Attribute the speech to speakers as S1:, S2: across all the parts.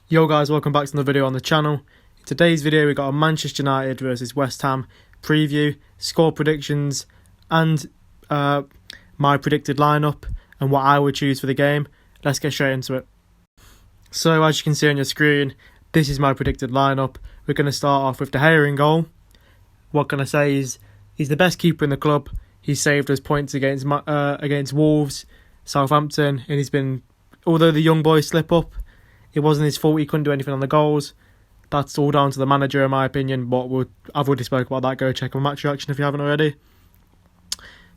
S1: Yo guys, welcome back to another video on the channel. In today's video we got a Manchester United versus West Ham preview, score predictions and my predicted lineup and what I would choose for the game. Let's get straight into it. So as you can see on your screen, this is my predicted lineup. We're going to start off with De Gea in goal. What can I say is he's the best keeper in the club. He saved us points against Wolves, Southampton, and he's been, although the young boys slip up, it wasn't his fault. He couldn't do anything on the goals. That's all down to the manager, in my opinion. But I've already spoke about that. Go check my match reaction if you haven't already.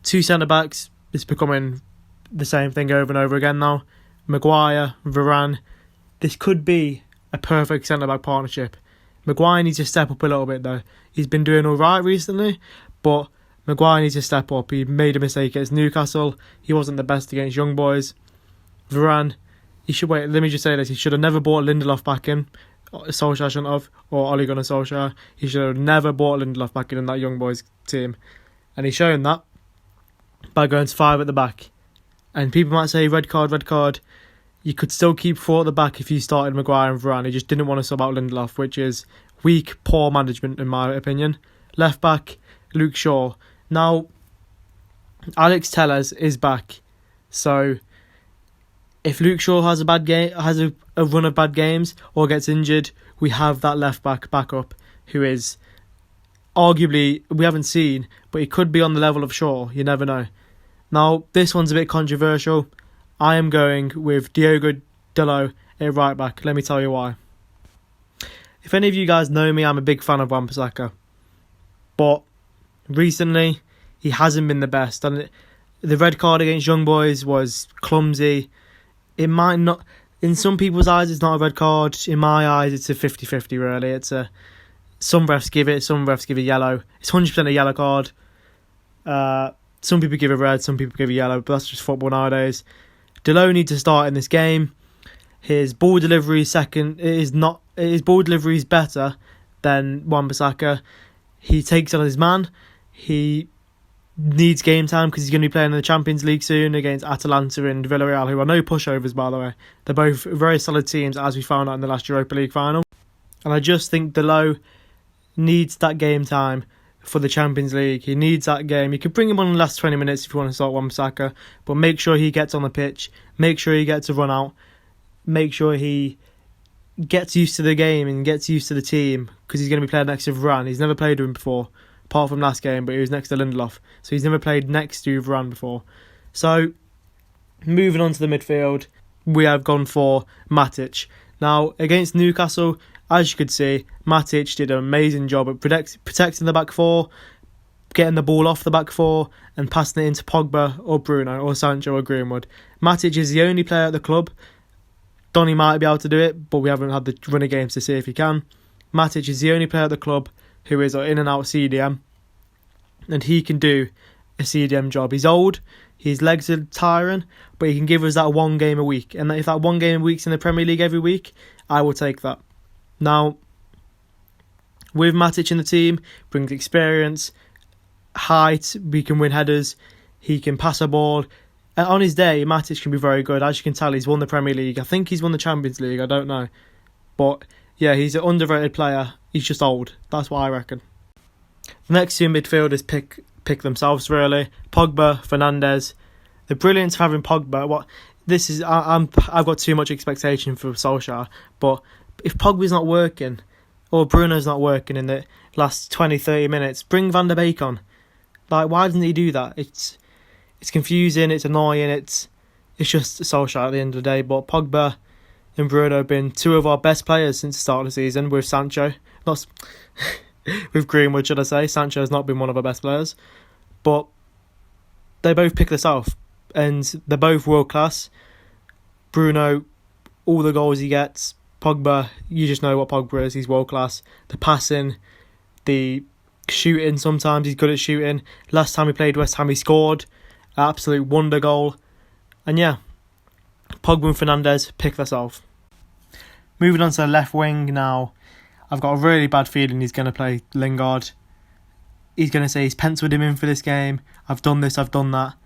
S1: Two centre backs. It's becoming the same thing over and over again now. Maguire, Varane. This could be a perfect centre back partnership. Maguire needs to step up a little bit though. He's been doing all right recently, but Maguire needs to step up. He made a mistake against Newcastle. He wasn't the best against young boys. Varane. Let me just say this. He should have never bought Lindelof back in. Solskjaer shouldn't have. Or Ole Gunnar Solskjaer. He should have never bought Lindelof back in that young boys team. And he's shown that by going to 5 at the back. And people might say, red card. You could still keep 4 at the back if you started Maguire and Varane. He just didn't want to sub out Lindelof, which is weak, poor management in my opinion. Left back, Luke Shaw. Now, Alex Telles is back. So if Luke Shaw has a bad game, has a run of bad games, or gets injured, we have that left back backup who is arguably, we haven't seen, but he could be on the level of Shaw. You never know. Now, this one's a bit controversial. I am going with Diogo Dalot at right back. Let me tell you why. If any of you guys know me, I'm a big fan of Wan-Bissaka. But recently, he hasn't been the best. And the red card against Young Boys was clumsy. It might not, in some people's eyes, it's not a red card. In my eyes, it's a 50-50 really. Some refs give it, some refs give it yellow. It's 100% a yellow card. Some people give it red, some people give it yellow, but that's just football nowadays. Dalot needs to start in this game. His ball delivery his ball delivery is better than Wan-Bissaka. He takes on his man. He needs game time because he's going to be playing in the Champions League soon against Atalanta and Villarreal, who are no pushovers, by the way. They're both very solid teams, as we found out in the last Europa League final. And I just think Dalot needs that game time for the Champions League. He needs that game. You could bring him on in the last 20 minutes if you want to start Wan-Bissaka, but make sure he gets on the pitch. Make sure he gets a run out. Make sure he gets used to the game and gets used to the team, because he's going to be playing next to Varane. He's never played with him before, apart from last game, but he was next to Lindelof. So he's never played next to Varane before. So, moving on to the midfield, we have gone for Matic. Now, against Newcastle, as you could see, Matic did an amazing job at protecting the back four, getting the ball off the back four, and passing it into Pogba or Bruno or Sancho or Greenwood. Matic is the only player at the club. Donny might be able to do it, but we haven't had the run of games to see if he can. Matic is the only player at the club who is an in and out CDM, and he can do a CDM job. He's old, his legs are tiring, but he can give us that one game a week. And if that one game a week's in the Premier League every week, I will take that. Now, with Matic in the team, brings experience, height, we can win headers, he can pass a ball. And on his day, Matic can be very good. As you can tell, he's won the Premier League. I think he's won the Champions League, I don't know. But yeah, he's an underrated player. He's just old. That's what I reckon. The next two midfielders pick themselves really. Pogba, Fernandes. The brilliance of having Pogba. I've got too much expectation for Solskjaer, but if Pogba's not working, or Bruno's not working in the last 20-30 minutes, bring Van der Beek on. Like, why doesn't he do that? It's confusing, it's annoying, it's just Solskjaer at the end of the day. But Pogba and Bruno have been two of our best players since the start of the season, with Sancho. With Greenwood, should I say. Sancho has not been one of our best players. But they both pick this off, and they're both world class. Bruno, all the goals he gets. Pogba, you just know what Pogba is. He's world class. The passing, the shooting, sometimes he's good at shooting. Last time he played West Ham, he scored an absolute wonder goal. And yeah, Pogba and Fernandes pick this off. Moving on to the left wing now. I've got a really bad feeling he's going to play Lingard. He's going to say he's penciled him in for this game. I've done this, I've done that.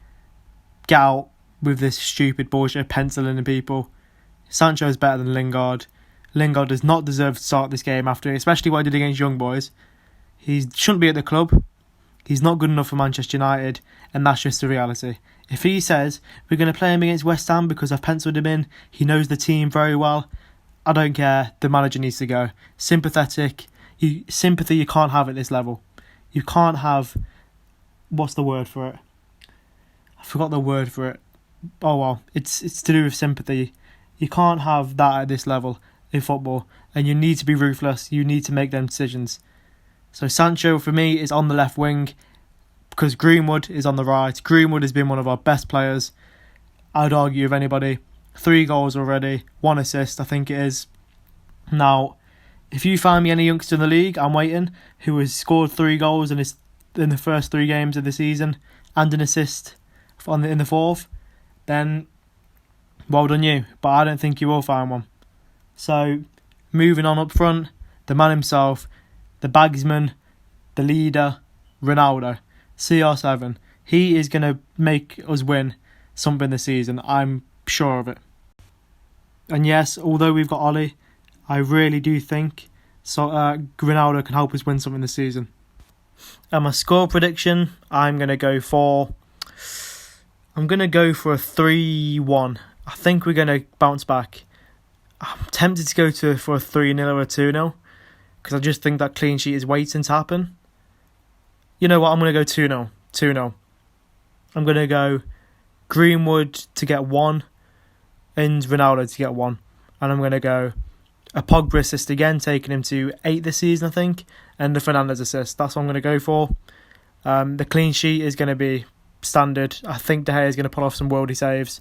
S1: Get out with this stupid bullshit of penciling in people. Sancho's better than Lingard. Lingard does not deserve to start this game after, especially what he did against Young Boys. He shouldn't be at the club. He's not good enough for Manchester United, and that's just the reality. If he says we're going to play him against West Ham because I've penciled him in, he knows the team very well, I don't care. The manager needs to go. Sympathy you can't have at this level. You can't have, what's the word for it? I forgot the word for it. Oh well, it's to do with sympathy. You can't have that at this level in football, and you need to be ruthless. You need to make them decisions. So Sancho for me is on the left wing because Greenwood is on the right. Greenwood has been one of our best players, I'd argue, of anybody. 3 goals already, 1 assist, I think it is. Now, if you find me any youngster in the league, I'm waiting, who has scored 3 goals in the first 3 games of the season and an assist in the 4th, then well done you. But I don't think you will find one. So, moving on up front, the man himself, the bagsman, the leader, Ronaldo, CR7. He is going to make us win something this season. I'm sure of it. And yes, although we've got Ollie, I really do think Ronaldo can help us win something this season. And my score prediction, I'm going to go for a 3-1. I think we're going to bounce back. I'm tempted to go for a 3-0 or a 2-0 because I just think that clean sheet is waiting to happen. You know what? I'm going to go 2-0. 2-0. I'm going to go Greenwood to get 1 and Ronaldo to get 1. And I'm going to go a Pogba assist again, taking him to 8 this season, I think, and the Fernandes assist. That's what I'm going to go for. The clean sheet is going to be standard. I think De Gea is going to pull off some worldy saves.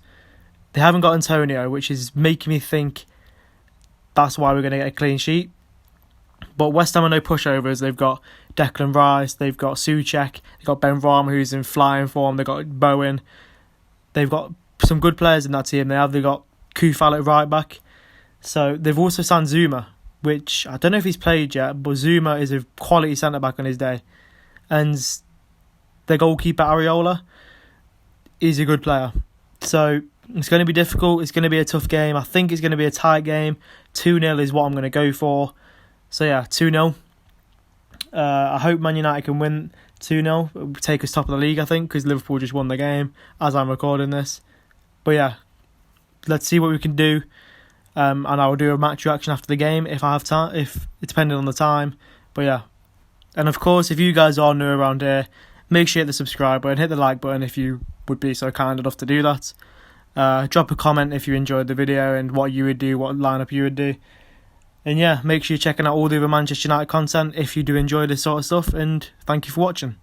S1: They haven't got Antonio, which is making me think that's why we're going to get a clean sheet. But West Ham are no pushovers. They've got Declan Rice, they've got Souček, they've got Ben Rama, who's in flying form, they've got Bowen. They've got some good players in that team. They've got Koufal at right back. So they've also signed Zuma, which I don't know if he's played yet, but Zuma is a quality centre-back on his day. And their goalkeeper, Areola, is a good player. So it's going to be difficult. It's going to be a tough game. I think it's going to be a tight game. 2-0 is what I'm going to go for. So yeah, 2-0. I hope Man United can win 2-0. It will take us top of the league, I think, because Liverpool just won the game as I'm recording this. But yeah, let's see what we can do. And I will do a match reaction after the game if I have time, if depending on the time. But yeah, and of course, if you guys are new around here, make sure you hit the subscribe button, hit the like button if you would be so kind enough to do that. Drop a comment if you enjoyed the video and what you would do, what lineup you would do. And yeah, make sure you're checking out all the other Manchester United content if you do enjoy this sort of stuff. And thank you for watching.